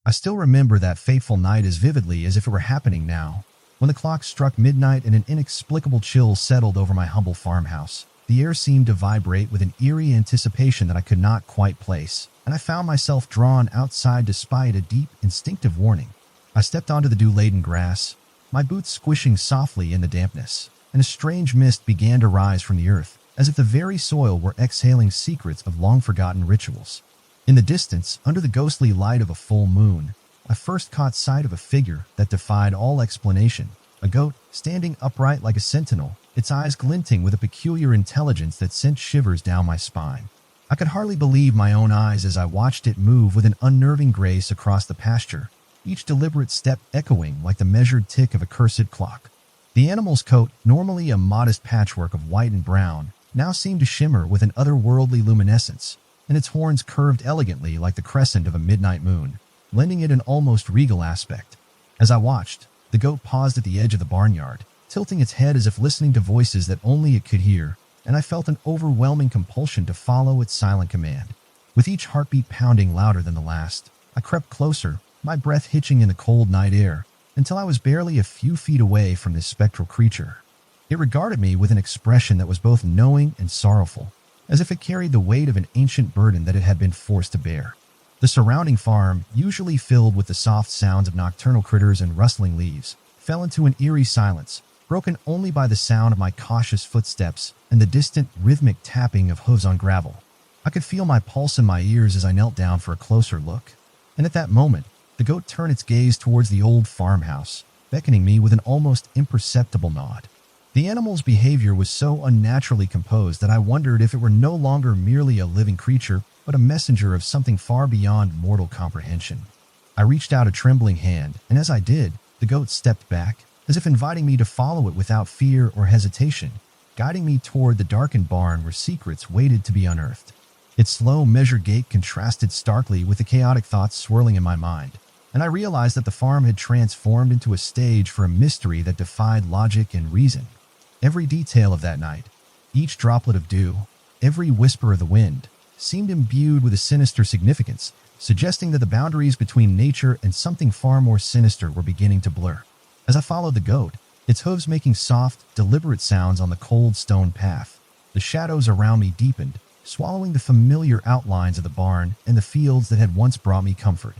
I still remember that fateful night as vividly as if it were happening now. When the clock struck midnight and an inexplicable chill settled over my humble farmhouse, the air seemed to vibrate with an eerie anticipation that I could not quite place, and I found myself drawn outside despite a deep, instinctive warning. I stepped onto the dew-laden grass, my boots squishing softly in the dampness, and a strange mist began to rise from the earth, as if the very soil were exhaling secrets of long-forgotten rituals. In the distance, under the ghostly light of a full moon, I first caught sight of a figure that defied all explanation, a goat standing upright like a sentinel, its eyes glinting with a peculiar intelligence that sent shivers down my spine. I could hardly believe my own eyes as I watched it move with an unnerving grace across the pasture, each deliberate step echoing like the measured tick of a cursed clock. The animal's coat, normally a modest patchwork of white and brown, now seemed to shimmer with an otherworldly luminescence, and its horns curved elegantly like the crescent of a midnight moon, lending it an almost regal aspect. As I watched, the goat paused at the edge of the barnyard, tilting its head as if listening to voices that only it could hear, and I felt an overwhelming compulsion to follow its silent command. With each heartbeat pounding louder than the last, I crept closer, my breath hitching in the cold night air, until I was barely a few feet away from this spectral creature. It regarded me with an expression that was both knowing and sorrowful, as if it carried the weight of an ancient burden that it had been forced to bear. The surrounding farm, usually filled with the soft sounds of nocturnal critters and rustling leaves, fell into an eerie silence, broken only by the sound of my cautious footsteps and the distant, rhythmic tapping of hooves on gravel. I could feel my pulse in my ears as I knelt down for a closer look, and at that moment, the goat turned its gaze towards the old farmhouse, beckoning me with an almost imperceptible nod. The animal's behavior was so unnaturally composed that I wondered if it were no longer merely a living creature, but a messenger of something far beyond mortal comprehension. I reached out a trembling hand, and as I did, the goat stepped back, as if inviting me to follow it without fear or hesitation, guiding me toward the darkened barn where secrets waited to be unearthed. Its slow, measured gait contrasted starkly with the chaotic thoughts swirling in my mind, and I realized that the farm had transformed into a stage for a mystery that defied logic and reason. Every detail of that night, each droplet of dew, every whisper of the wind, seemed imbued with a sinister significance, suggesting that the boundaries between nature and something far more sinister were beginning to blur. As I followed the goat, its hooves making soft, deliberate sounds on the cold stone path, the shadows around me deepened, swallowing the familiar outlines of the barn and the fields that had once brought me comfort.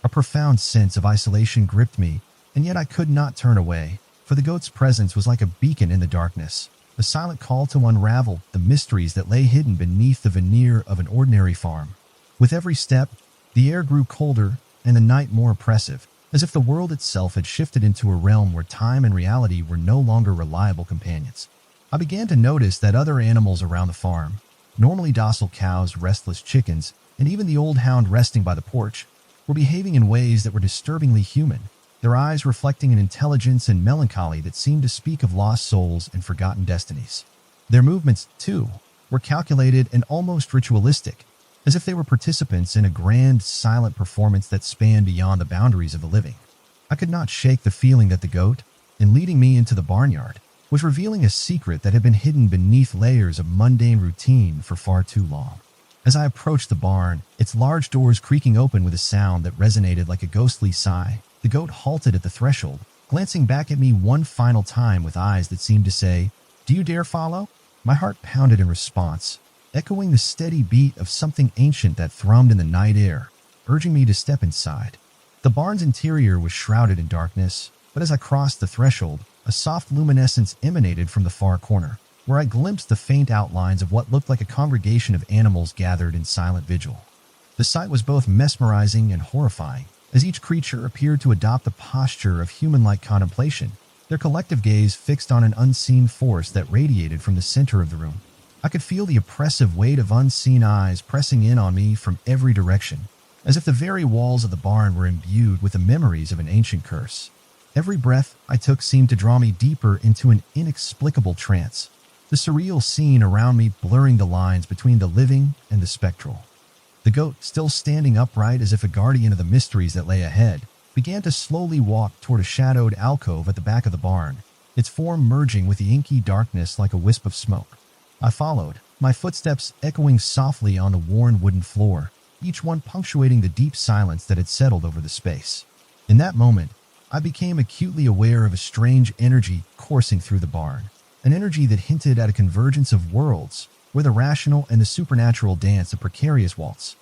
A profound sense of isolation gripped me, and yet I could not turn away, for the goat's presence was like a beacon in the darkness, a silent call to unravel the mysteries that lay hidden beneath the veneer of an ordinary farm. With every step, the air grew colder and the night more oppressive, as if the world itself had shifted into a realm where time and reality were no longer reliable companions. I began to notice that other animals around the farm, normally docile cows, restless chickens, and even the old hound resting by the porch, were behaving in ways that were disturbingly human, their eyes reflecting an intelligence and melancholy that seemed to speak of lost souls and forgotten destinies. Their movements, too, were calculated and almost ritualistic, as if they were participants in a grand, silent performance that spanned beyond the boundaries of the living. I could not shake the feeling that the goat, in leading me into the barnyard, was revealing a secret that had been hidden beneath layers of mundane routine for far too long. As I approached the barn, its large doors creaking open with a sound that resonated like a ghostly sigh, the goat halted at the threshold, glancing back at me one final time with eyes that seemed to say, "Do you dare follow?" My heart pounded in response, echoing the steady beat of something ancient that thrummed in the night air, urging me to step inside. The barn's interior was shrouded in darkness, but as I crossed the threshold, a soft luminescence emanated from the far corner, where I glimpsed the faint outlines of what looked like a congregation of animals gathered in silent vigil. The sight was both mesmerizing and horrifying, as each creature appeared to adopt the posture of human-like contemplation, their collective gaze fixed on an unseen force that radiated from the center of the room. I could feel the oppressive weight of unseen eyes pressing in on me from every direction, as if the very walls of the barn were imbued with the memories of an ancient curse. Every breath I took seemed to draw me deeper into an inexplicable trance, the surreal scene around me blurring the lines between the living and the spectral. The goat, still standing upright as if a guardian of the mysteries that lay ahead, began to slowly walk toward a shadowed alcove at the back of the barn, its form merging with the inky darkness like a wisp of smoke. I followed, my footsteps echoing softly on the worn wooden floor, each one punctuating the deep silence that had settled over the space. In that moment, I became acutely aware of a strange energy coursing through the barn, an energy that hinted at a convergence of worlds, where the rational and the supernatural danced a precarious waltz.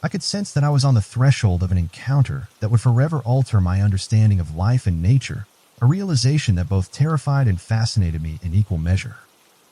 I could sense that I was on the threshold of an encounter that would forever alter my understanding of life and nature, a realization that both terrified and fascinated me in equal measure.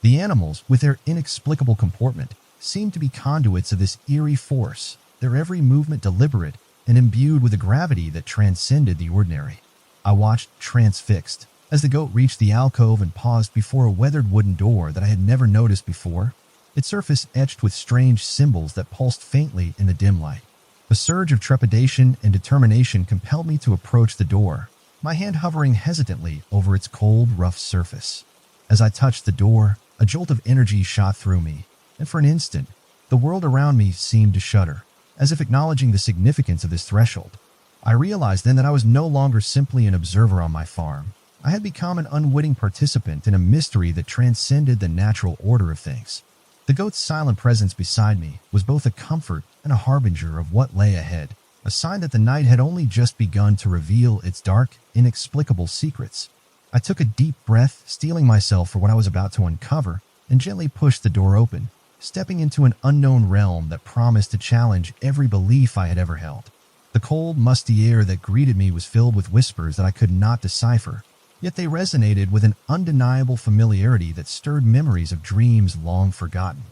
The animals, with their inexplicable comportment, seemed to be conduits of this eerie force, their every movement deliberate and imbued with a gravity that transcended the ordinary. I watched transfixed as the goat reached the alcove and paused before a weathered wooden door that I had never noticed before, its surface etched with strange symbols that pulsed faintly in the dim light. A surge of trepidation and determination compelled me to approach the door, my hand hovering hesitantly over its cold, rough surface. As I touched the door, a jolt of energy shot through me, and for an instant, the world around me seemed to shudder, as if acknowledging the significance of this threshold. I realized then that I was no longer simply an observer on my farm. I had become an unwitting participant in a mystery that transcended the natural order of things. The goat's silent presence beside me was both a comfort and a harbinger of what lay ahead, a sign that the night had only just begun to reveal its dark, inexplicable secrets. I took a deep breath, steeling myself for what I was about to uncover, and gently pushed the door open, stepping into an unknown realm that promised to challenge every belief I had ever held. The cold, musty air that greeted me was filled with whispers that I could not decipher, yet they resonated with an undeniable familiarity that stirred memories of dreams long forgotten.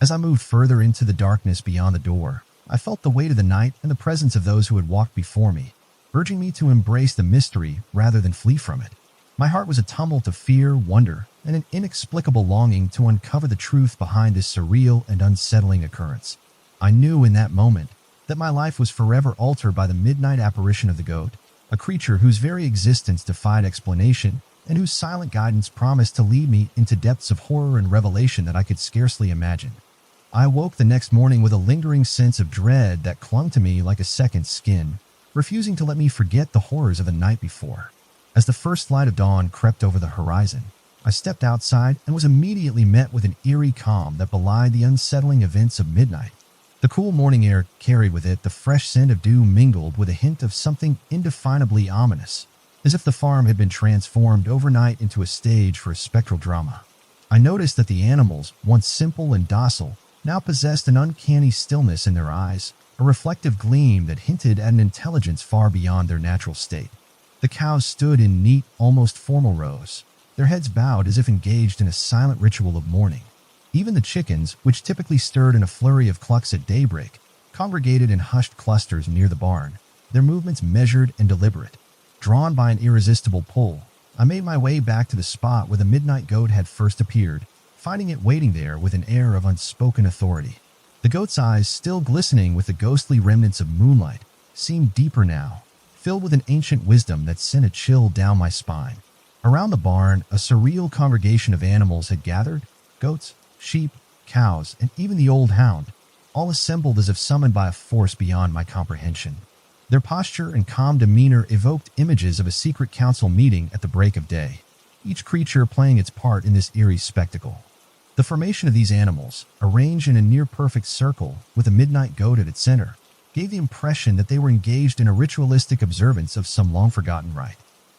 As I moved further into the darkness beyond the door, I felt the weight of the night and the presence of those who had walked before me, urging me to embrace the mystery rather than flee from it. My heart was a tumult of fear, wonder, and an inexplicable longing to uncover the truth behind this surreal and unsettling occurrence. I knew in that moment that my life was forever altered by the midnight apparition of the goat, a creature whose very existence defied explanation and whose silent guidance promised to lead me into depths of horror and revelation that I could scarcely imagine. I awoke the next morning with a lingering sense of dread that clung to me like a second skin, refusing to let me forget the horrors of the night before. As the first light of dawn crept over the horizon, I stepped outside and was immediately met with an eerie calm that belied the unsettling events of midnight. The cool morning air carried with it the fresh scent of dew mingled with a hint of something indefinably ominous, as if the farm had been transformed overnight into a stage for a spectral drama. I noticed that the animals, once simple and docile, now possessed an uncanny stillness in their eyes, a reflective gleam that hinted at an intelligence far beyond their natural state. The cows stood in neat, almost formal rows, their heads bowed as if engaged in a silent ritual of mourning. Even the chickens, which typically stirred in a flurry of clucks at daybreak, congregated in hushed clusters near the barn, their movements measured and deliberate. Drawn by an irresistible pull, I made my way back to the spot where the midnight goat had first appeared, finding it waiting there with an air of unspoken authority. The goat's eyes, still glistening with the ghostly remnants of moonlight, seemed deeper now, filled with an ancient wisdom that sent a chill down my spine. Around the barn, a surreal congregation of animals had gathered, goats, sheep, cows, and even the old hound, all assembled as if summoned by a force beyond my comprehension. Their posture and calm demeanor evoked images of a secret council meeting at the break of day, each creature playing its part in this eerie spectacle. The formation of these animals, arranged in a near-perfect circle with a midnight goat at its center, gave the impression that they were engaged in a ritualistic observance of some long-forgotten rite.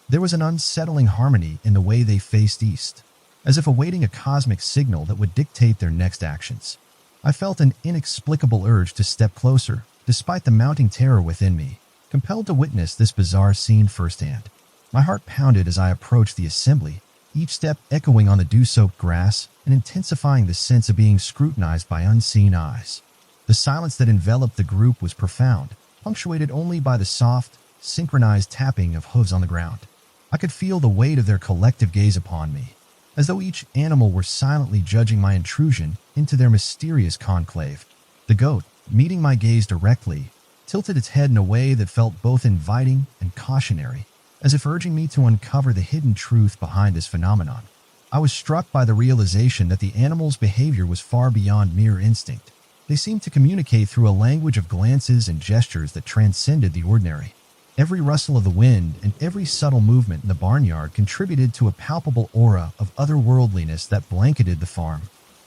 There was an unsettling harmony in the way they faced east, as if awaiting a cosmic signal that would dictate their next actions. I felt an inexplicable urge to step closer, despite the mounting terror within me, compelled to witness this bizarre scene firsthand. My heart pounded as I approached the assembly, each step echoing on the dew-soaked grass and intensifying the sense of being scrutinized by unseen eyes. The silence that enveloped the group was profound, punctuated only by the soft, synchronized tapping of hooves on the ground. I could feel the weight of their collective gaze upon me, as though each animal were silently judging my intrusion into their mysterious conclave. The goat, meeting my gaze directly, tilted its head in a way that felt both inviting and cautionary, as if urging me to uncover the hidden truth behind this phenomenon. I was struck by the realization that the animal's behavior was far beyond mere instinct. They seemed to communicate through a language of glances and gestures that transcended the ordinary. Every rustle of the wind and every subtle movement in the barnyard contributed to a palpable aura of otherworldliness that blanketed the farm.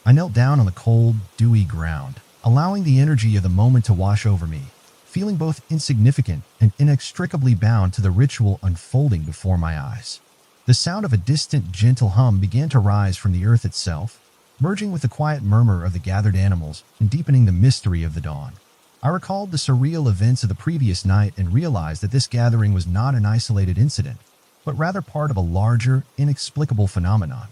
I knelt down on the cold, dewy ground, allowing the energy of the moment to wash over me, feeling both insignificant and inextricably bound to the ritual unfolding before my eyes. The sound of a distant, gentle hum began to rise from the earth itself, merging with the quiet murmur of the gathered animals and deepening the mystery of the dawn. I recalled the surreal events of the previous night and realized that this gathering was not an isolated incident, but rather part of a larger, inexplicable phenomenon.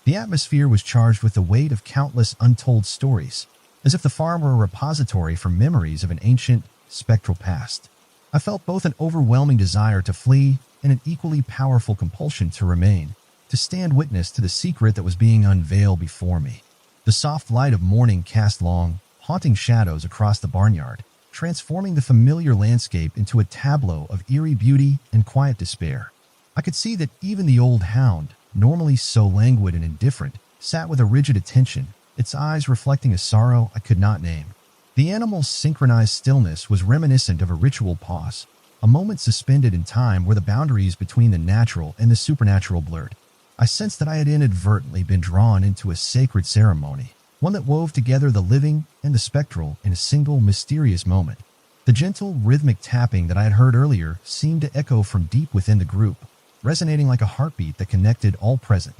The atmosphere was charged with the weight of countless untold stories, as if the farm were a repository for memories of an ancient, spectral past. I felt both an overwhelming desire to flee and an equally powerful compulsion to remain, to stand witness to the secret that was being unveiled before me. The soft light of morning cast long, haunting shadows across the barnyard, transforming the familiar landscape into a tableau of eerie beauty and quiet despair. I could see that even the old hound, normally so languid and indifferent, sat with a rigid attention, its eyes reflecting a sorrow I could not name. The animal's synchronized stillness was reminiscent of a ritual pause, a moment suspended in time where the boundaries between the natural and the supernatural blurred. I sensed that I had inadvertently been drawn into a sacred ceremony, one that wove together the living and the spectral in a single mysterious moment. The gentle, rhythmic tapping that I had heard earlier seemed to echo from deep within the group, resonating like a heartbeat that connected all present.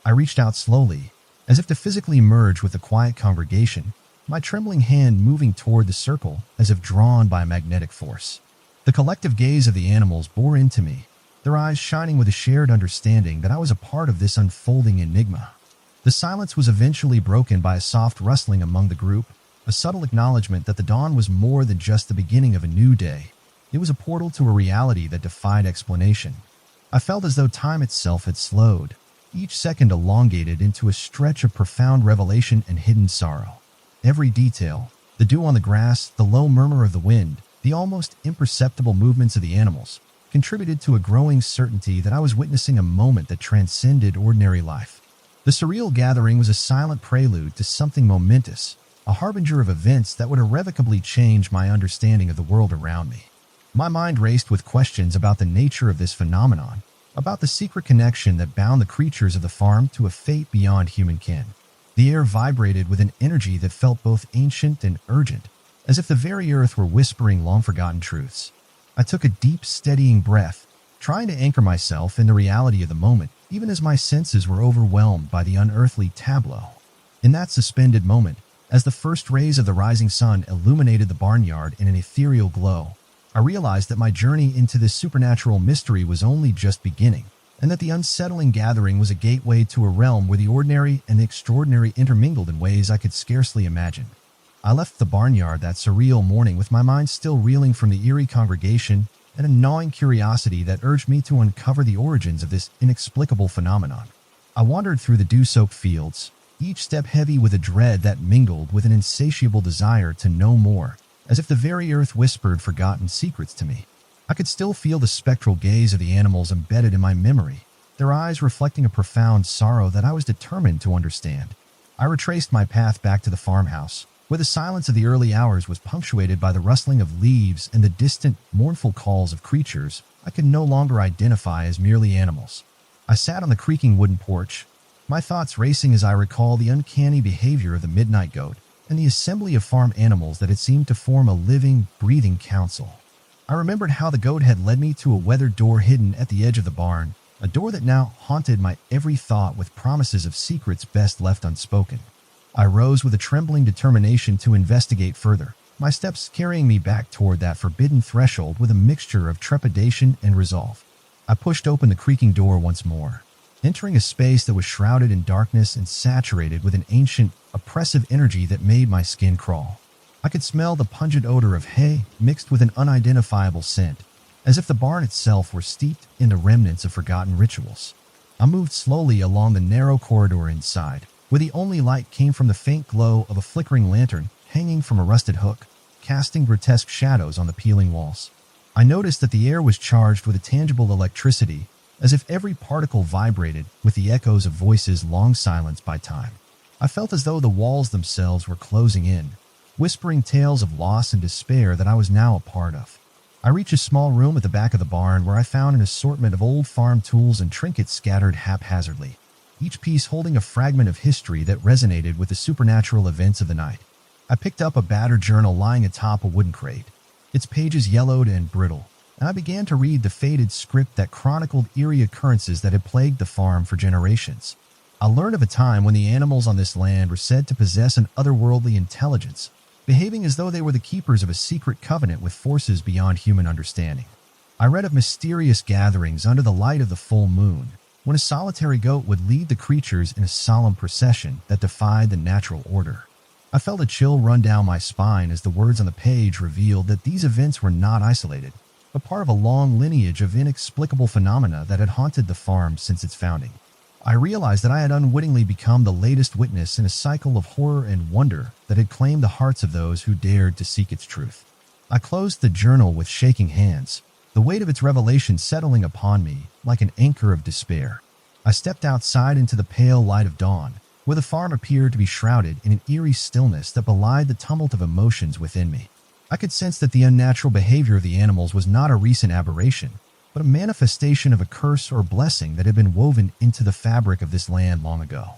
I reached out slowly, as if to physically merge with the quiet congregation, my trembling hand moving toward the circle as if drawn by a magnetic force. The collective gaze of the animals bore into me, their eyes shining with a shared understanding that I was a part of this unfolding enigma. The silence was eventually broken by a soft rustling among the group, a subtle acknowledgement that the dawn was more than just the beginning of a new day. It was a portal to a reality that defied explanation. I felt as though time itself had slowed, each second elongated into a stretch of profound revelation and hidden sorrow. Every detail, the dew on the grass, the low murmur of the wind, the almost imperceptible movements of the animals, contributed to a growing certainty that I was witnessing a moment that transcended ordinary life. The surreal gathering was a silent prelude to something momentous, a harbinger of events that would irrevocably change my understanding of the world around me. My mind raced with questions about the nature of this phenomenon, about the secret connection that bound the creatures of the farm to a fate beyond human ken. The air vibrated with an energy that felt both ancient and urgent, as if the very earth were whispering long-forgotten truths. I took a deep, steadying breath, trying to anchor myself in the reality of the moment, even as my senses were overwhelmed by the unearthly tableau. In that suspended moment, as the first rays of the rising sun illuminated the barnyard in an ethereal glow, I realized that my journey into this supernatural mystery was only just beginning, and that the unsettling gathering was a gateway to a realm where the ordinary and the extraordinary intermingled in ways I could scarcely imagine. I left the barnyard that surreal morning with my mind still reeling from the eerie congregation and a gnawing curiosity that urged me to uncover the origins of this inexplicable phenomenon. I wandered through the dew-soaked fields, each step heavy with a dread that mingled with an insatiable desire to know more, as if the very earth whispered forgotten secrets to me. I could still feel the spectral gaze of the animals embedded in my memory, their eyes reflecting a profound sorrow that I was determined to understand. I retraced my path back to the farmhouse, where the silence of the early hours was punctuated by the rustling of leaves and the distant, mournful calls of creatures I could no longer identify as merely animals. I sat on the creaking wooden porch, my thoughts racing as I recall the uncanny behavior of the midnight goat and the assembly of farm animals that had seemed to form a living, breathing council. I remembered how the goat had led me to a weathered door hidden at the edge of the barn, a door that now haunted my every thought with promises of secrets best left unspoken. I rose with a trembling determination to investigate further, my steps carrying me back toward that forbidden threshold with a mixture of trepidation and resolve. I pushed open the creaking door once more, entering a space that was shrouded in darkness and saturated with an ancient, oppressive energy that made my skin crawl. I could smell the pungent odor of hay mixed with an unidentifiable scent, as if the barn itself were steeped in the remnants of forgotten rituals. I moved slowly along the narrow corridor inside, where the only light came from the faint glow of a flickering lantern hanging from a rusted hook, casting grotesque shadows on the peeling walls. I noticed that the air was charged with a tangible electricity, as if every particle vibrated with the echoes of voices long silenced by time. I felt as though the walls themselves were closing in, whispering tales of loss and despair that I was now a part of. I reached a small room at the back of the barn where I found an assortment of old farm tools and trinkets scattered haphazardly, each piece holding a fragment of history that resonated with the supernatural events of the night. I picked up a battered journal lying atop a wooden crate, its pages yellowed and brittle, and I began to read the faded script that chronicled eerie occurrences that had plagued the farm for generations. I learned of a time when the animals on this land were said to possess an otherworldly intelligence, behaving as though they were the keepers of a secret covenant with forces beyond human understanding. I read of mysterious gatherings under the light of the full moon, when a solitary goat would lead the creatures in a solemn procession that defied the natural order. I felt a chill run down my spine as the words on the page revealed that these events were not isolated, but part of a long lineage of inexplicable phenomena that had haunted the farm since its founding. I realized that I had unwittingly become the latest witness in a cycle of horror and wonder that had claimed the hearts of those who dared to seek its truth. I closed the journal with shaking hands, the weight of its revelation settling upon me like an anchor of despair. I stepped outside into the pale light of dawn, where the farm appeared to be shrouded in an eerie stillness that belied the tumult of emotions within me. I could sense that the unnatural behavior of the animals was not a recent aberration, but a manifestation of a curse or blessing that had been woven into the fabric of this land long ago.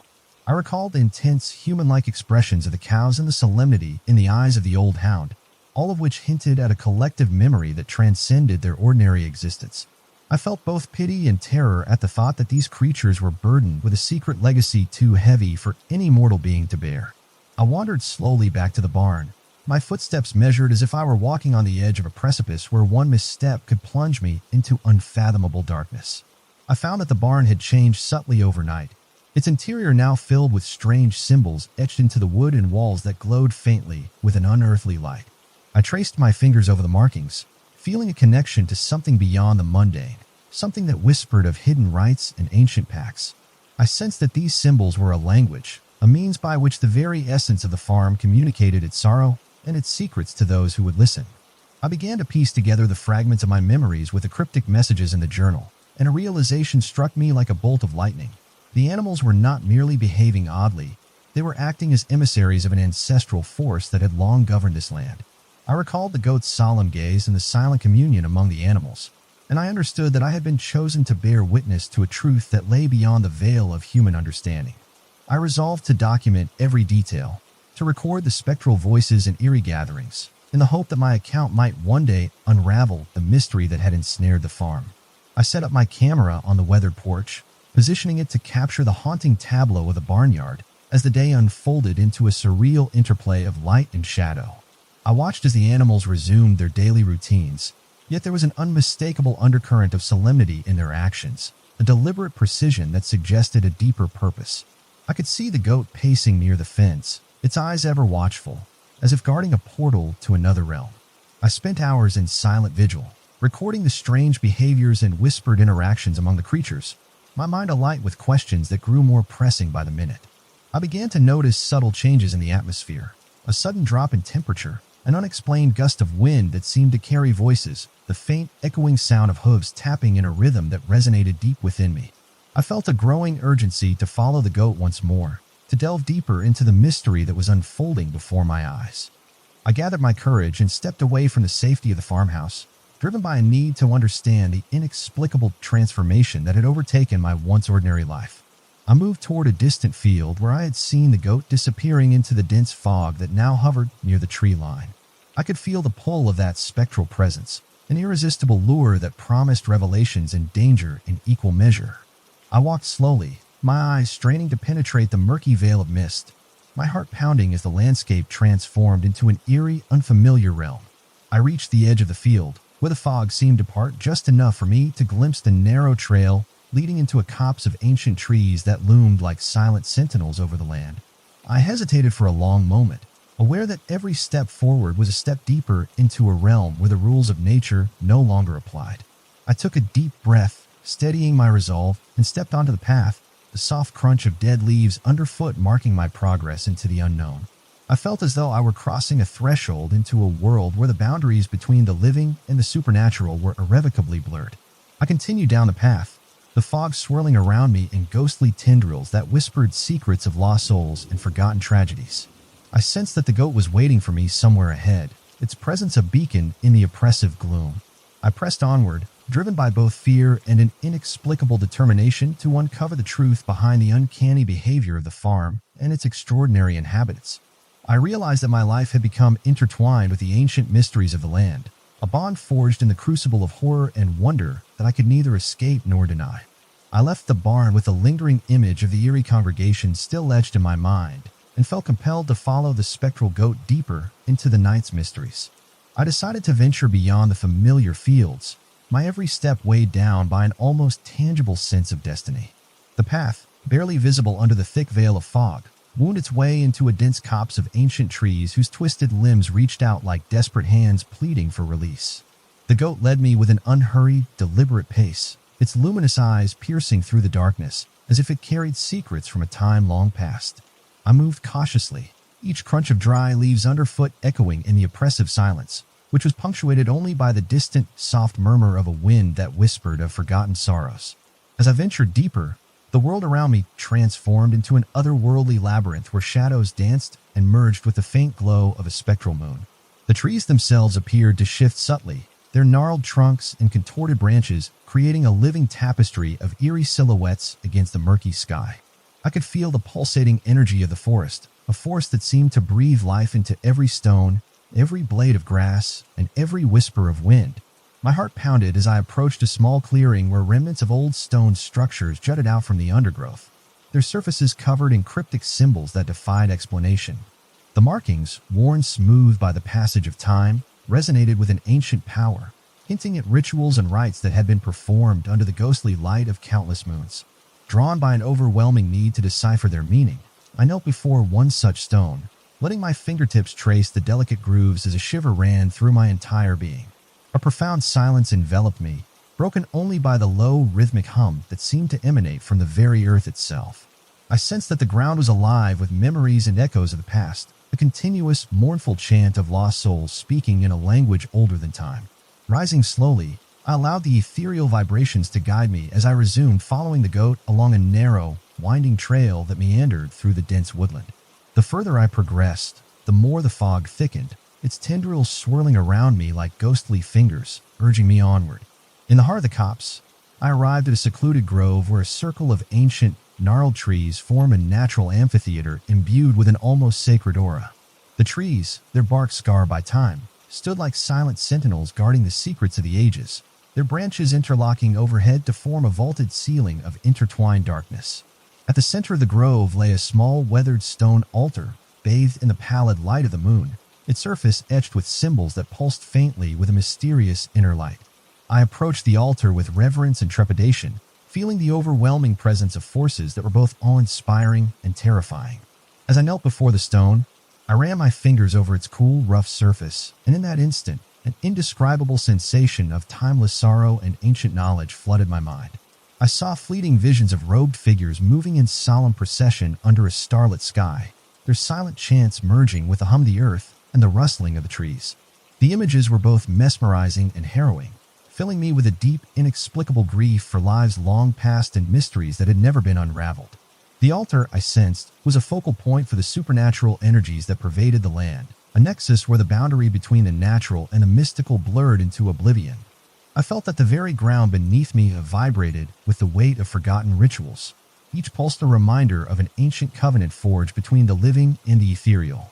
I recalled the intense, human-like expressions of the cows and the solemnity in the eyes of the old hound, all of which hinted at a collective memory that transcended their ordinary existence. I felt both pity and terror at the thought that these creatures were burdened with a secret legacy too heavy for any mortal being to bear. I wandered slowly back to the barn, my footsteps measured as if I were walking on the edge of a precipice where one misstep could plunge me into unfathomable darkness. I found that the barn had changed subtly overnight, its interior now filled with strange symbols etched into the wood and walls that glowed faintly with an unearthly light. I traced my fingers over the markings, feeling a connection to something beyond the mundane, something that whispered of hidden rites and ancient pacts. I sensed that these symbols were a language, a means by which the very essence of the farm communicated its sorrow and its secrets to those who would listen. I began to piece together the fragments of my memories with the cryptic messages in the journal, and a realization struck me like a bolt of lightning. The animals were not merely behaving oddly, they were acting as emissaries of an ancestral force that had long governed this land. I recalled the goat's solemn gaze and the silent communion among the animals, and I understood that I had been chosen to bear witness to a truth that lay beyond the veil of human understanding. I resolved to document every detail, to record the spectral voices and eerie gatherings, in the hope that my account might one day unravel the mystery that had ensnared the farm. I set up my camera on the weathered porch, positioning it to capture the haunting tableau of the barnyard as the day unfolded into a surreal interplay of light and shadow. I watched as the animals resumed their daily routines, yet there was an unmistakable undercurrent of solemnity in their actions, a deliberate precision that suggested a deeper purpose. I could see the goat pacing near the fence, its eyes ever watchful, as if guarding a portal to another realm. I spent hours in silent vigil, recording the strange behaviors and whispered interactions among the creatures, my mind alight with questions that grew more pressing by the minute. I began to notice subtle changes in the atmosphere, a sudden drop in temperature, an unexplained gust of wind that seemed to carry voices, the faint, echoing sound of hooves tapping in a rhythm that resonated deep within me. I felt a growing urgency to follow the goat once more, to delve deeper into the mystery that was unfolding before my eyes. I gathered my courage and stepped away from the safety of the farmhouse, driven by a need to understand the inexplicable transformation that had overtaken my once ordinary life. I moved toward a distant field where I had seen the goat disappearing into the dense fog that now hovered near the tree line. I could feel the pull of that spectral presence, an irresistible lure that promised revelations and danger in equal measure. I walked slowly, my eyes straining to penetrate the murky veil of mist, my heart pounding as the landscape transformed into an eerie, unfamiliar realm. I reached the edge of the field, where the fog seemed to part just enough for me to glimpse the narrow trail leading into a copse of ancient trees that loomed like silent sentinels over the land. I hesitated for a long moment, aware that every step forward was a step deeper into a realm where the rules of nature no longer applied. I took a deep breath, steadying my resolve, and stepped onto the path, the soft crunch of dead leaves underfoot marking my progress into the unknown. I felt as though I were crossing a threshold into a world where the boundaries between the living and the supernatural were irrevocably blurred. I continued down the path, the fog swirling around me in ghostly tendrils that whispered secrets of lost souls and forgotten tragedies. I sensed that the goat was waiting for me somewhere ahead, its presence a beacon in the oppressive gloom. I pressed onward, driven by both fear and an inexplicable determination to uncover the truth behind the uncanny behavior of the farm and its extraordinary inhabitants. I realized that my life had become intertwined with the ancient mysteries of the land, a bond forged in the crucible of horror and wonder that I could neither escape nor deny. I left the barn with a lingering image of the eerie congregation still etched in my mind, and felt compelled to follow the spectral goat deeper into the night's mysteries. I decided to venture beyond the familiar fields, my every step weighed down by an almost tangible sense of destiny. The path, barely visible under the thick veil of fog, wound its way into a dense copse of ancient trees whose twisted limbs reached out like desperate hands pleading for release. The goat led me with an unhurried, deliberate pace, its luminous eyes piercing through the darkness as if it carried secrets from a time long past. I moved cautiously, each crunch of dry leaves underfoot echoing in the oppressive silence, which was punctuated only by the distant, soft murmur of a wind that whispered of forgotten sorrows. As I ventured deeper, the world around me transformed into an otherworldly labyrinth where shadows danced and merged with the faint glow of a spectral moon. The trees themselves appeared to shift subtly, their gnarled trunks and contorted branches creating a living tapestry of eerie silhouettes against the murky sky. I could feel the pulsating energy of the forest, a force that seemed to breathe life into every stone, every blade of grass, and every whisper of wind. My heart pounded as I approached a small clearing where remnants of old stone structures jutted out from the undergrowth, their surfaces covered in cryptic symbols that defied explanation. The markings, worn smooth by the passage of time, resonated with an ancient power, hinting at rituals and rites that had been performed under the ghostly light of countless moons. Drawn by an overwhelming need to decipher their meaning, I knelt before one such stone, letting my fingertips trace the delicate grooves as a shiver ran through my entire being. A profound silence enveloped me, broken only by the low, rhythmic hum that seemed to emanate from the very earth itself. I sensed that the ground was alive with memories and echoes of the past, a continuous, mournful chant of lost souls speaking in a language older than time. Rising slowly, I allowed the ethereal vibrations to guide me as I resumed following the goat along a narrow, winding trail that meandered through the dense woodland. The further I progressed, the more the fog thickened, its tendrils swirling around me like ghostly fingers, urging me onward. In the heart of the copse, I arrived at a secluded grove where a circle of ancient, gnarled trees form a natural amphitheater imbued with an almost sacred aura. The trees, their bark scarred by time, stood like silent sentinels guarding the secrets of the ages, their branches interlocking overhead to form a vaulted ceiling of intertwined darkness. At the center of the grove lay a small, weathered stone altar, bathed in the pallid light of the moon, its surface etched with symbols that pulsed faintly with a mysterious inner light. I approached the altar with reverence and trepidation, feeling the overwhelming presence of forces that were both awe-inspiring and terrifying. As I knelt before the stone, I ran my fingers over its cool, rough surface, and in that instant, an indescribable sensation of timeless sorrow and ancient knowledge flooded my mind. I saw fleeting visions of robed figures moving in solemn procession under a starlit sky, their silent chants merging with the hum of the earth and the rustling of the trees. The images were both mesmerizing and harrowing, filling me with a deep, inexplicable grief for lives long past and mysteries that had never been unraveled. The altar, I sensed, was a focal point for the supernatural energies that pervaded the land, a nexus where the boundary between the natural and the mystical blurred into oblivion. I felt that the very ground beneath me vibrated with the weight of forgotten rituals, each pulsed a reminder of an ancient covenant forged between the living and the ethereal.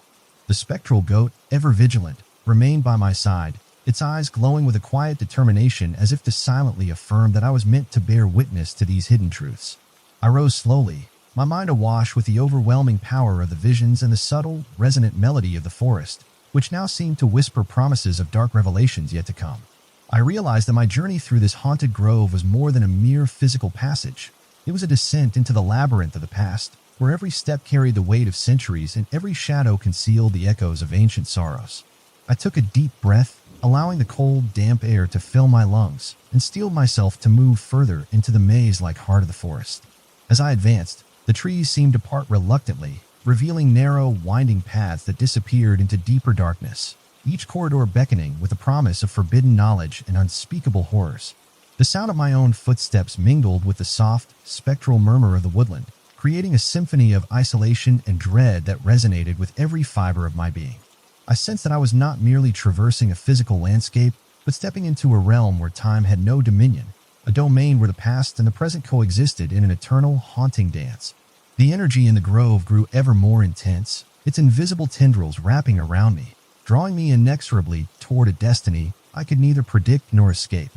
The spectral goat, ever vigilant, remained by my side, its eyes glowing with a quiet determination as if to silently affirm that I was meant to bear witness to these hidden truths. I rose slowly, my mind awash with the overwhelming power of the visions and the subtle, resonant melody of the forest, which now seemed to whisper promises of dark revelations yet to come. I realized that my journey through this haunted grove was more than a mere physical passage. It was a descent into the labyrinth of the past, where every step carried the weight of centuries and every shadow concealed the echoes of ancient sorrows. I took a deep breath, allowing the cold, damp air to fill my lungs, and steeled myself to move further into the maze-like heart of the forest. As I advanced, the trees seemed to part reluctantly, revealing narrow, winding paths that disappeared into deeper darkness, each corridor beckoning with the promise of forbidden knowledge and unspeakable horrors. The sound of my own footsteps mingled with the soft, spectral murmur of the woodland, creating a symphony of isolation and dread that resonated with every fiber of my being. I sensed that I was not merely traversing a physical landscape, but stepping into a realm where time had no dominion, a domain where the past and the present coexisted in an eternal, haunting dance. The energy in the grove grew ever more intense, its invisible tendrils wrapping around me, drawing me inexorably toward a destiny I could neither predict nor escape.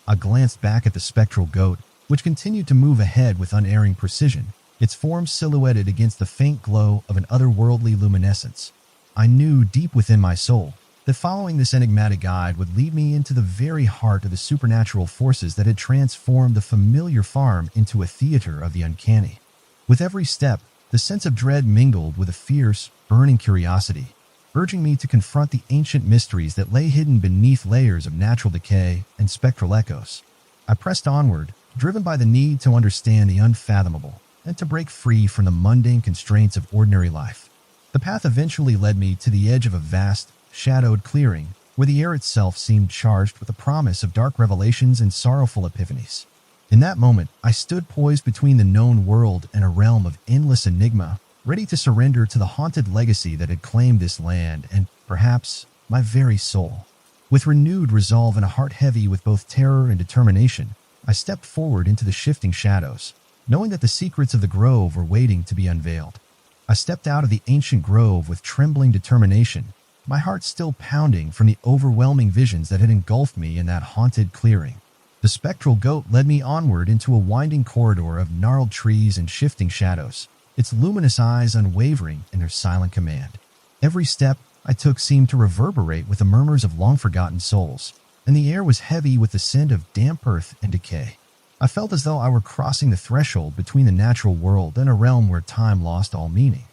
I glanced back at the spectral goat, which continued to move ahead with unerring precision, its form silhouetted against the faint glow of an otherworldly luminescence. I knew deep within my soul that following this enigmatic guide would lead me into the very heart of the supernatural forces that had transformed the familiar farm into a theater of the uncanny. With every step, the sense of dread mingled with a fierce, burning curiosity, urging me to confront the ancient mysteries that lay hidden beneath layers of natural decay and spectral echoes. I pressed onward, driven by the need to understand the unfathomable and to break free from the mundane constraints of ordinary life. The path eventually led me to the edge of a vast, shadowed clearing where the air itself seemed charged with the promise of dark revelations and sorrowful epiphanies. In that moment, I stood poised between the known world and a realm of endless enigma, ready to surrender to the haunted legacy that had claimed this land and, perhaps, my very soul. With renewed resolve and a heart heavy with both terror and determination, I stepped forward into the shifting shadows, knowing that the secrets of the grove were waiting to be unveiled. I stepped out of the ancient grove with trembling determination, my heart still pounding from the overwhelming visions that had engulfed me in that haunted clearing. The spectral goat led me onward into a winding corridor of gnarled trees and shifting shadows, its luminous eyes unwavering in their silent command. Every step I took seemed to reverberate with the murmurs of long-forgotten souls, and the air was heavy with the scent of damp earth and decay. I felt as though I were crossing the threshold between the natural world and a realm where time lost all meaning.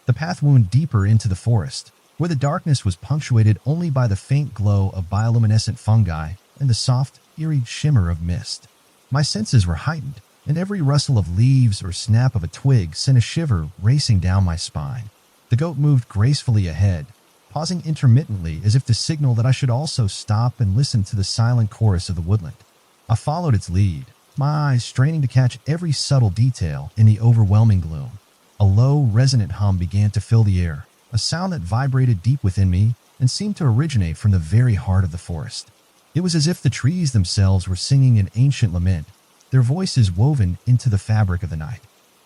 The path wound deeper into the forest, where the darkness was punctuated only by the faint glow of bioluminescent fungi and the soft, eerie shimmer of mist. My senses were heightened, and every rustle of leaves or snap of a twig sent a shiver racing down my spine. The goat moved gracefully ahead, pausing intermittently as if to signal that I should also stop and listen to the silent chorus of the woodland. I followed its lead, my eyes straining to catch every subtle detail in the overwhelming gloom. A low, resonant hum began to fill the air, a sound that vibrated deep within me and seemed to originate from the very heart of the forest. It was as if the trees themselves were singing an ancient lament, their voices woven into the fabric of the night.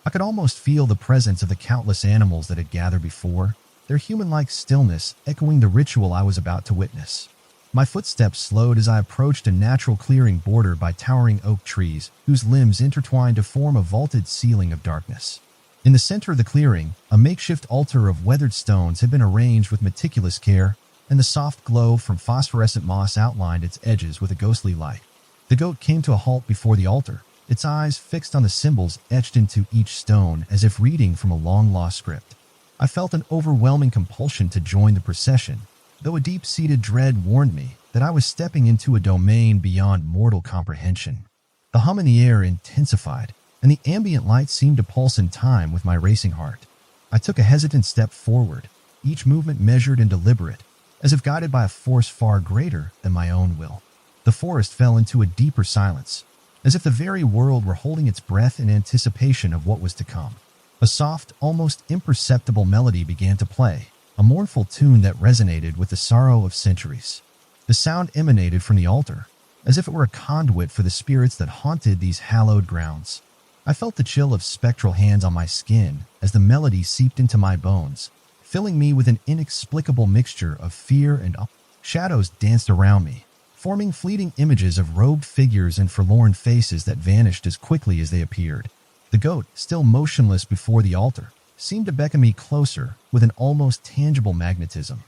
I could almost feel the presence of the countless animals that had gathered before, their human-like stillness echoing the ritual I was about to witness. My footsteps slowed as I approached a natural clearing bordered by towering oak trees whose limbs intertwined to form a vaulted ceiling of darkness. In the center of the clearing, a makeshift altar of weathered stones had been arranged with meticulous care, and the soft glow from phosphorescent moss outlined its edges with a ghostly light. The goat came to a halt before the altar, its eyes fixed on the symbols etched into each stone as if reading from a long-lost script. I felt an overwhelming compulsion to join the procession, though a deep-seated dread warned me that I was stepping into a domain beyond mortal comprehension. The hum in the air intensified, and the ambient light seemed to pulse in time with my racing heart. I took a hesitant step forward, each movement measured and deliberate, as if guided by a force far greater than my own will. The forest fell into a deeper silence, as if the very world were holding its breath in anticipation of what was to come. A soft, almost imperceptible melody began to play, a mournful tune that resonated with the sorrow of centuries. The sound emanated from the altar, as if it were a conduit for the spirits that haunted these hallowed grounds. I felt the chill of spectral hands on my skin as the melody seeped into my bones, filling me with an inexplicable mixture of fear and awe. Shadows danced around me, forming fleeting images of robed figures and forlorn faces that vanished as quickly as they appeared. The goat, still motionless before the altar, seemed to beckon me closer with an almost tangible magnetism.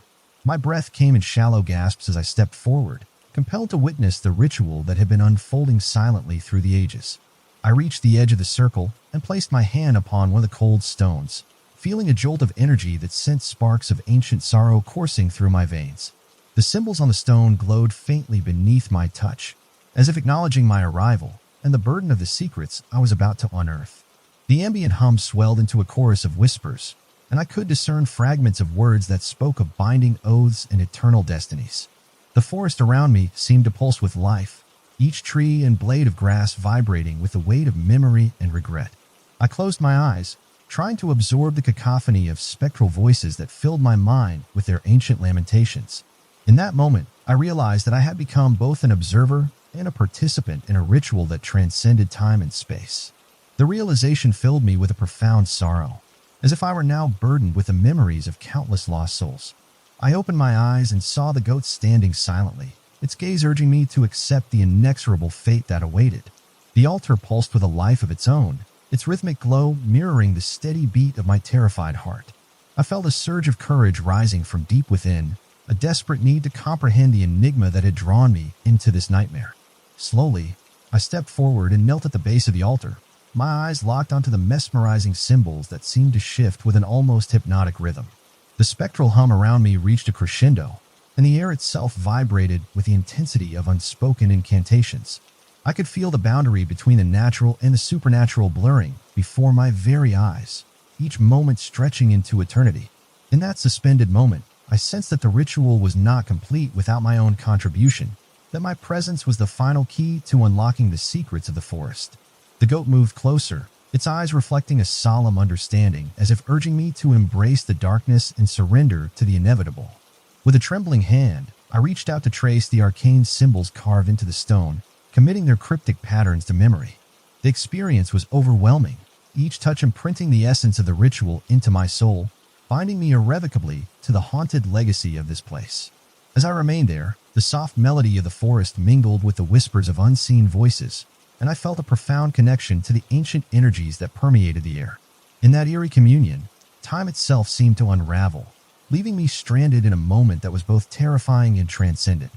My breath came in shallow gasps as I stepped forward, compelled to witness the ritual that had been unfolding silently through the ages. I reached the edge of the circle and placed my hand upon one of the cold stones, feeling a jolt of energy that sent sparks of ancient sorrow coursing through my veins. The symbols on the stone glowed faintly beneath my touch, as if acknowledging my arrival and the burden of the secrets I was about to unearth. The ambient hum swelled into a chorus of whispers, and I could discern fragments of words that spoke of binding oaths and eternal destinies. The forest around me seemed to pulse with life, each tree and blade of grass vibrating with the weight of memory and regret. I closed my eyes, trying to absorb the cacophony of spectral voices that filled my mind with their ancient lamentations. In that moment, I realized that I had become both an observer and a participant in a ritual that transcended time and space. The realization filled me with a profound sorrow, as if I were now burdened with the memories of countless lost souls. I opened my eyes and saw the goat standing silently, its gaze urging me to accept the inexorable fate that awaited. The altar pulsed with a life of its own, its rhythmic glow mirroring the steady beat of my terrified heart. I felt a surge of courage rising from deep within, a desperate need to comprehend the enigma that had drawn me into this nightmare. Slowly, I stepped forward and knelt at the base of the altar, my eyes locked onto the mesmerizing symbols that seemed to shift with an almost hypnotic rhythm. The spectral hum around me reached a crescendo, and the air itself vibrated with the intensity of unspoken incantations. I could feel the boundary between the natural and the supernatural blurring before my very eyes, each moment stretching into eternity. In that suspended moment, I sensed that the ritual was not complete without my own contribution, that my presence was the final key to unlocking the secrets of the forest. The goat moved closer, its eyes reflecting a solemn understanding, as if urging me to embrace the darkness and surrender to the inevitable. With a trembling hand, I reached out to trace the arcane symbols carved into the stone, committing their cryptic patterns to memory. The experience was overwhelming, each touch imprinting the essence of the ritual into my soul, binding me irrevocably to the haunted legacy of this place. As I remained there, the soft melody of the forest mingled with the whispers of unseen voices, and I felt a profound connection to the ancient energies that permeated the air. In that eerie communion, time itself seemed to unravel, leaving me stranded in a moment that was both terrifying and transcendent.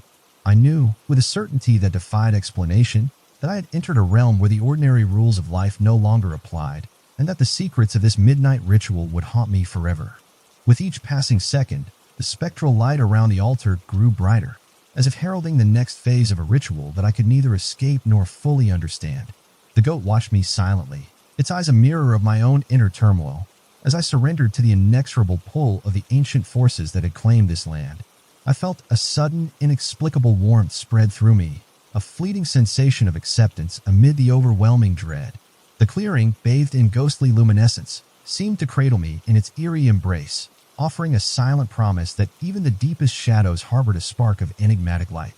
I knew, with a certainty that defied explanation, that I had entered a realm where the ordinary rules of life no longer applied, and that the secrets of this midnight ritual would haunt me forever. With each passing second, the spectral light around the altar grew brighter, as if heralding the next phase of a ritual that I could neither escape nor fully understand. The goat watched me silently, its eyes a mirror of my own inner turmoil, as I surrendered to the inexorable pull of the ancient forces that had claimed this land. I felt a sudden, inexplicable warmth spread through me, a fleeting sensation of acceptance amid the overwhelming dread. The clearing, bathed in ghostly luminescence, seemed to cradle me in its eerie embrace, offering a silent promise that even the deepest shadows harbored a spark of enigmatic light.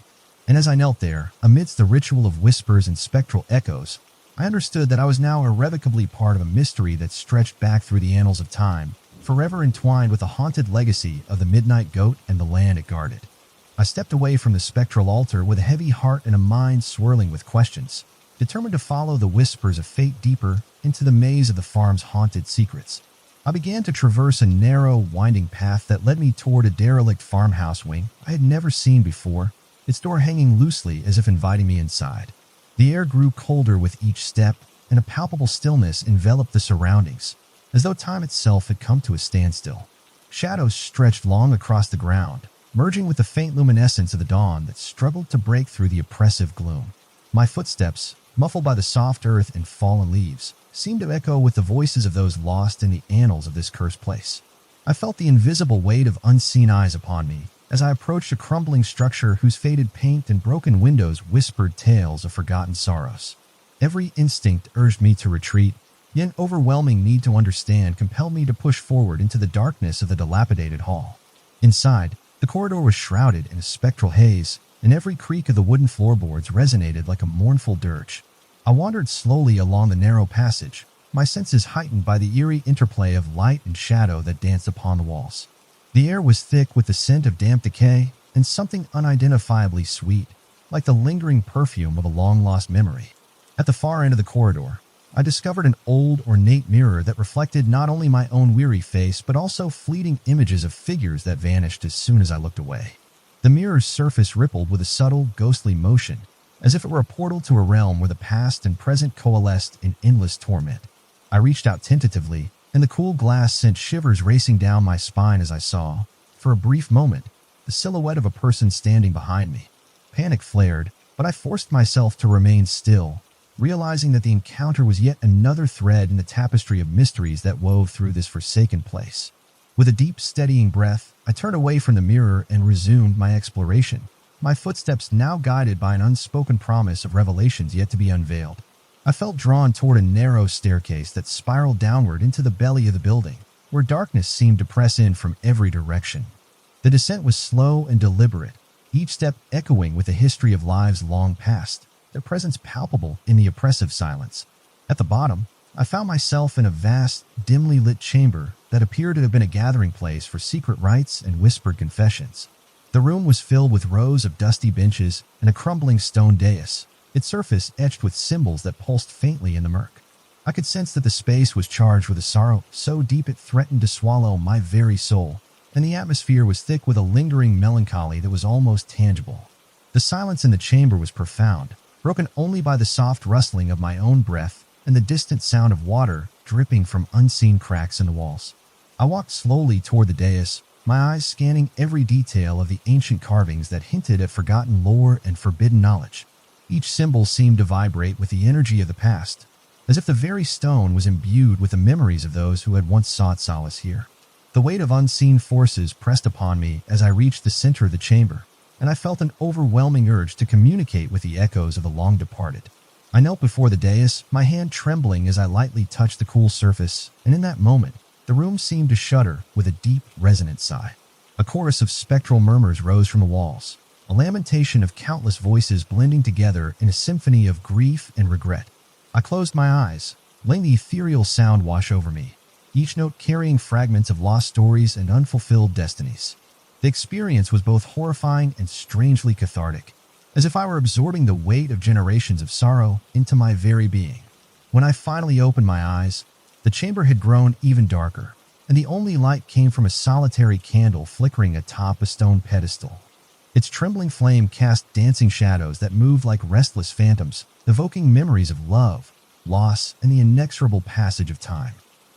And as I knelt there, amidst the ritual of whispers and spectral echoes, I understood that I was now irrevocably part of a mystery that stretched back through the annals of time, forever entwined with the haunted legacy of the midnight goat and the land it guarded. I stepped away from the spectral altar with a heavy heart and a mind swirling with questions, determined to follow the whispers of fate deeper into the maze of the farm's haunted secrets. I began to traverse a narrow, winding path that led me toward a derelict farmhouse wing I had never seen before, its door hanging loosely as if inviting me inside. The air grew colder with each step, and a palpable stillness enveloped the surroundings, as though time itself had come to a standstill. Shadows stretched long across the ground, merging with the faint luminescence of the dawn that struggled to break through the oppressive gloom. My footsteps, muffled by the soft earth and fallen leaves, seemed to echo with the voices of those lost in the annals of this cursed place. I felt the invisible weight of unseen eyes upon me as I approached a crumbling structure whose faded paint and broken windows whispered tales of forgotten sorrows. Every instinct urged me to retreat, yet an overwhelming need to understand compelled me to push forward into the darkness of the dilapidated hall. Inside, the corridor was shrouded in a spectral haze, and every creak of the wooden floorboards resonated like a mournful dirge. I wandered slowly along the narrow passage, my senses heightened by the eerie interplay of light and shadow that danced upon the walls. The air was thick with the scent of damp decay and something unidentifiably sweet, like the lingering perfume of a long-lost memory. At the far end of the corridor, I discovered an old, ornate mirror that reflected not only my own weary face but also fleeting images of figures that vanished as soon as I looked away. The mirror's surface rippled with a subtle, ghostly motion, as if it were a portal to a realm where the past and present coalesced in endless torment. I reached out tentatively, and the cool glass sent shivers racing down my spine as I saw, for a brief moment, the silhouette of a person standing behind me. Panic flared, but I forced myself to remain still, realizing that the encounter was yet another thread in the tapestry of mysteries that wove through this forsaken place. With a deep, steadying breath, I turned away from the mirror and resumed my exploration, my footsteps now guided by an unspoken promise of revelations yet to be unveiled. I felt drawn toward a narrow staircase that spiraled downward into the belly of the building, where darkness seemed to press in from every direction. The descent was slow and deliberate, each step echoing with the history of lives long past, their presence palpable in the oppressive silence. At the bottom, I found myself in a vast, dimly lit chamber that appeared to have been a gathering place for secret rites and whispered confessions. The room was filled with rows of dusty benches and a crumbling stone dais, its surface etched with symbols that pulsed faintly in the murk. I could sense that the space was charged with a sorrow so deep it threatened to swallow my very soul, and the atmosphere was thick with a lingering melancholy that was almost tangible. The silence in the chamber was profound, broken only by the soft rustling of my own breath and the distant sound of water dripping from unseen cracks in the walls. I walked slowly toward the dais, my eyes scanning every detail of the ancient carvings that hinted at forgotten lore and forbidden knowledge. Each symbol seemed to vibrate with the energy of the past, as if the very stone was imbued with the memories of those who had once sought solace here. The weight of unseen forces pressed upon me as I reached the center of the chamber, and I felt an overwhelming urge to communicate with the echoes of the long departed. I knelt before the dais, my hand trembling as I lightly touched the cool surface, and in that moment, the room seemed to shudder with a deep, resonant sigh. A chorus of spectral murmurs rose from the walls, a lamentation of countless voices blending together in a symphony of grief and regret. I closed my eyes, letting the ethereal sound wash over me, each note carrying fragments of lost stories and unfulfilled destinies. The experience was both horrifying and strangely cathartic, as if I were absorbing the weight of generations of sorrow into my very being. When I finally opened my eyes, the chamber had grown even darker, and the only light came from a solitary candle flickering atop a stone pedestal. Its trembling flame cast dancing shadows that moved like restless phantoms, evoking memories of love, loss, and the inexorable passage of time.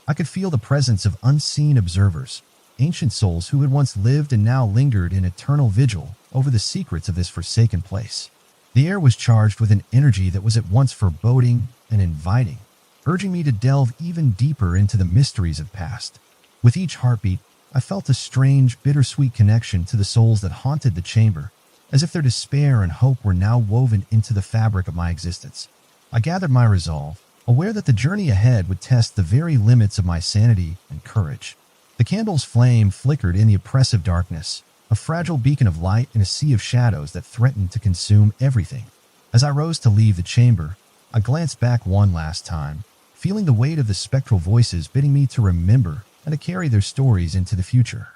I could feel the presence of unseen observers, ancient souls who had once lived and now lingered in eternal vigil over the secrets of this forsaken place. The air was charged with an energy that was at once foreboding and inviting, urging me to delve even deeper into the mysteries of the past. With each heartbeat, I felt a strange, bittersweet connection to the souls that haunted the chamber, as if their despair and hope were now woven into the fabric of my existence. I gathered my resolve, aware that the journey ahead would test the very limits of my sanity and courage. The candle's flame flickered in the oppressive darkness, a fragile beacon of light in a sea of shadows that threatened to consume everything. As I rose to leave the chamber, I glanced back one last time, feeling the weight of the spectral voices bidding me to remember and to carry their stories into the future.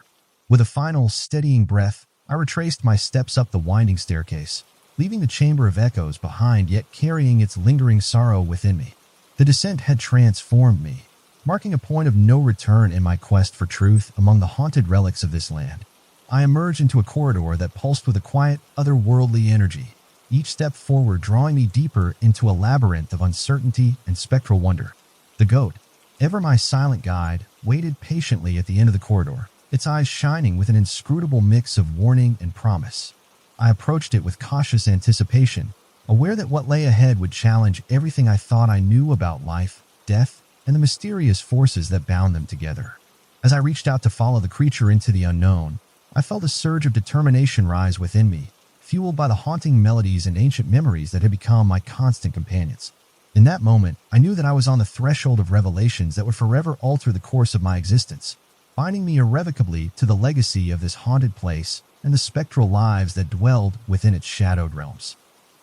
With a final, steadying breath, I retraced my steps up the winding staircase, leaving the chamber of echoes behind yet carrying its lingering sorrow within me. The descent had transformed me, marking a point of no return in my quest for truth among the haunted relics of this land. I emerged into a corridor that pulsed with a quiet, otherworldly energy, each step forward drawing me deeper into a labyrinth of uncertainty and spectral wonder. The goat, ever my silent guide, waited patiently at the end of the corridor, its eyes shining with an inscrutable mix of warning and promise. I approached it with cautious anticipation, aware that what lay ahead would challenge everything I thought I knew about life, death, and the mysterious forces that bound them together. As I reached out to follow the creature into the unknown, I felt a surge of determination rise within me, fueled by the haunting melodies and ancient memories that had become my constant companions. In that moment, I knew that I was on the threshold of revelations that would forever alter the course of my existence, binding me irrevocably to the legacy of this haunted place and the spectral lives that dwelled within its shadowed realms.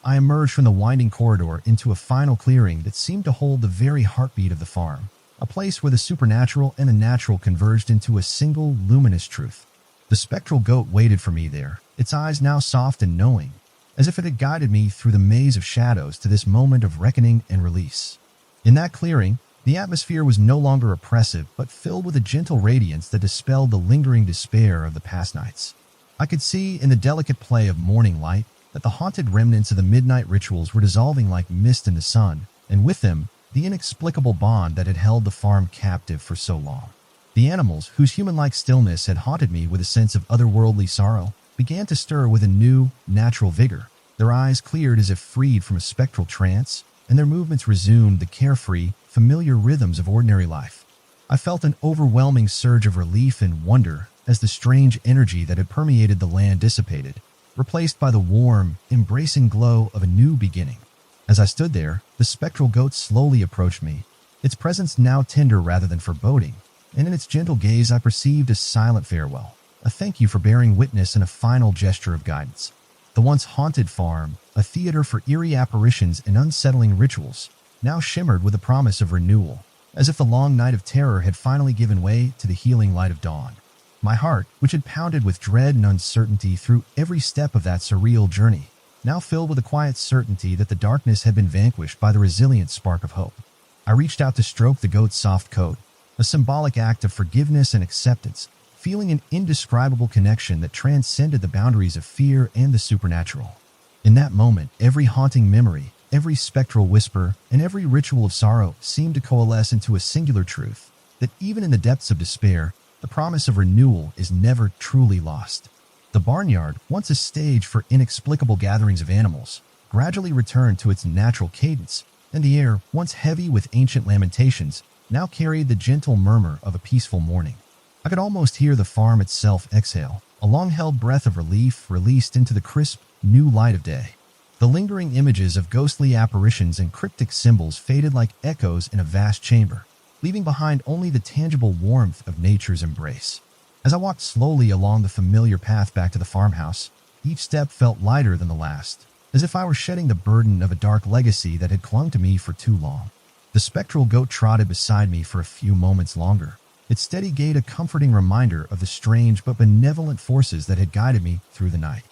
I emerged from the winding corridor into a final clearing that seemed to hold the very heartbeat of the farm, a place where the supernatural and the natural converged into a single luminous truth. The spectral goat waited for me there, its eyes now soft and knowing, as if it had guided me through the maze of shadows to this moment of reckoning and release. In that clearing, the atmosphere was no longer oppressive, but filled with a gentle radiance that dispelled the lingering despair of the past nights. I could see in the delicate play of morning light that the haunted remnants of the midnight rituals were dissolving like mist in the sun, and with them, the inexplicable bond that had held the farm captive for so long. The animals, whose human-like stillness had haunted me with a sense of otherworldly sorrow, began to stir with a new, natural vigor. Their eyes cleared as if freed from a spectral trance, and their movements resumed the carefree, familiar rhythms of ordinary life. I felt an overwhelming surge of relief and wonder as the strange energy that had permeated the land dissipated, replaced by the warm, embracing glow of a new beginning. As I stood there, the spectral goat slowly approached me, its presence now tender rather than foreboding, and in its gentle gaze I perceived a silent farewell, a thank you for bearing witness and a final gesture of guidance. The once haunted farm, a theater for eerie apparitions and unsettling rituals, now shimmered with the promise of renewal, as if the long night of terror had finally given way to the healing light of dawn. My heart, which had pounded with dread and uncertainty through every step of that surreal journey, now filled with a quiet certainty that the darkness had been vanquished by the resilient spark of hope. I reached out to stroke the goat's soft coat, a symbolic act of forgiveness and acceptance, feeling an indescribable connection that transcended the boundaries of fear and the supernatural. In that moment, every haunting memory, every spectral whisper, and every ritual of sorrow seemed to coalesce into a singular truth, that even in the depths of despair, the promise of renewal is never truly lost. The barnyard, once a stage for inexplicable gatherings of animals, gradually returned to its natural cadence, and the air, once heavy with ancient lamentations, now carried the gentle murmur of a peaceful morning. I could almost hear the farm itself exhale, a long-held breath of relief released into the crisp, new light of day. The lingering images of ghostly apparitions and cryptic symbols faded like echoes in a vast chamber, leaving behind only the tangible warmth of nature's embrace. As I walked slowly along the familiar path back to the farmhouse, each step felt lighter than the last, as if I were shedding the burden of a dark legacy that had clung to me for too long. The spectral goat trotted beside me for a few moments longer, its steady gait a comforting reminder of the strange but benevolent forces that had guided me through the night.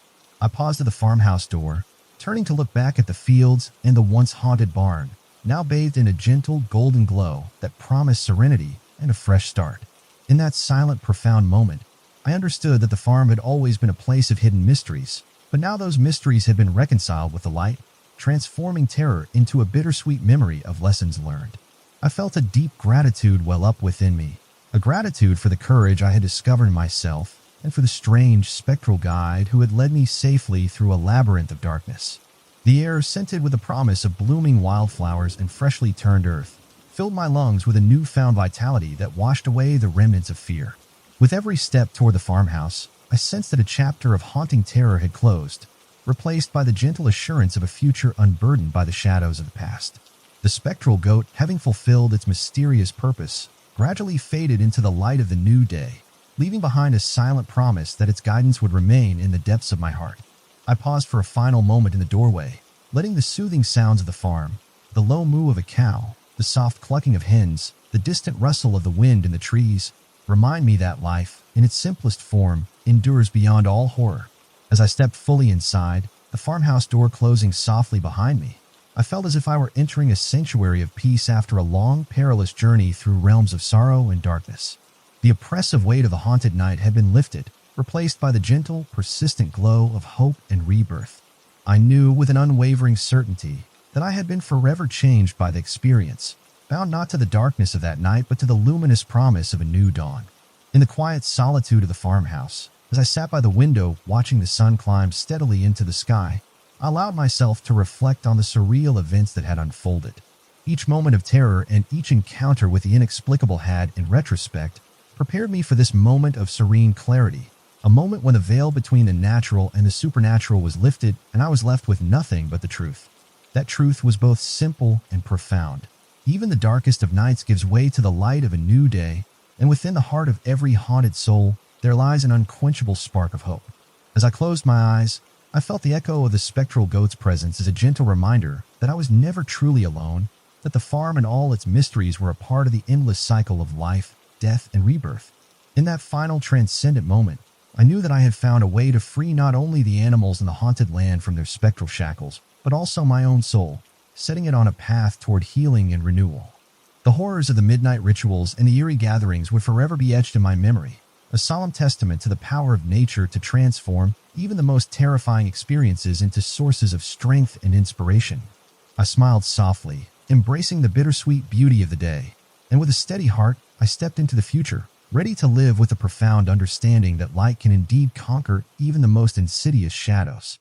I paused at the farmhouse door, turning to look back at the fields and the once haunted barn, now bathed in a gentle golden glow that promised serenity and a fresh start. In that silent, profound moment, I understood that the farm had always been a place of hidden mysteries, but now those mysteries had been reconciled with the light, transforming terror into a bittersweet memory of lessons learned. I felt a deep gratitude well up within me, a gratitude for the courage I had discovered in myself and for the strange, spectral guide who had led me safely through a labyrinth of darkness. The air, scented with the promise of blooming wildflowers and freshly turned earth, filled my lungs with a newfound vitality that washed away the remnants of fear. With every step toward the farmhouse, I sensed that a chapter of haunting terror had closed, replaced by the gentle assurance of a future unburdened by the shadows of the past. The spectral goat, having fulfilled its mysterious purpose, gradually faded into the light of the new day, leaving behind a silent promise that its guidance would remain in the depths of my heart. I paused for a final moment in the doorway, letting the soothing sounds of the farm, the low moo of a cow, the soft clucking of hens, the distant rustle of the wind in the trees, remind me that life, in its simplest form, endures beyond all horror. As I stepped fully inside, the farmhouse door closing softly behind me, I felt as if I were entering a sanctuary of peace after a long, perilous journey through realms of sorrow and darkness. The oppressive weight of the haunted night had been lifted, replaced by the gentle, persistent glow of hope and rebirth. I knew with an unwavering certainty that I had been forever changed by the experience, bound not to the darkness of that night but to the luminous promise of a new dawn. In the quiet solitude of the farmhouse, as I sat by the window watching the sun climb steadily into the sky, I allowed myself to reflect on the surreal events that had unfolded. Each moment of terror and each encounter with the inexplicable had, in retrospect, prepared me for this moment of serene clarity, a moment when the veil between the natural and the supernatural was lifted and I was left with nothing but the truth. That truth was both simple and profound. Even the darkest of nights gives way to the light of a new day, and within the heart of every haunted soul, there lies an unquenchable spark of hope. As I closed my eyes, I felt the echo of the spectral goat's presence as a gentle reminder that I was never truly alone, that the farm and all its mysteries were a part of the endless cycle of life, death, and rebirth. In that final transcendent moment, I knew that I had found a way to free not only the animals in the haunted land from their spectral shackles, but also my own soul, setting it on a path toward healing and renewal. The horrors of the midnight rituals and the eerie gatherings would forever be etched in my memory, a solemn testament to the power of nature to transform even the most terrifying experiences into sources of strength and inspiration. I smiled softly, embracing the bittersweet beauty of the day, and with a steady heart, I stepped into the future, ready to live with a profound understanding that light can indeed conquer even the most insidious shadows.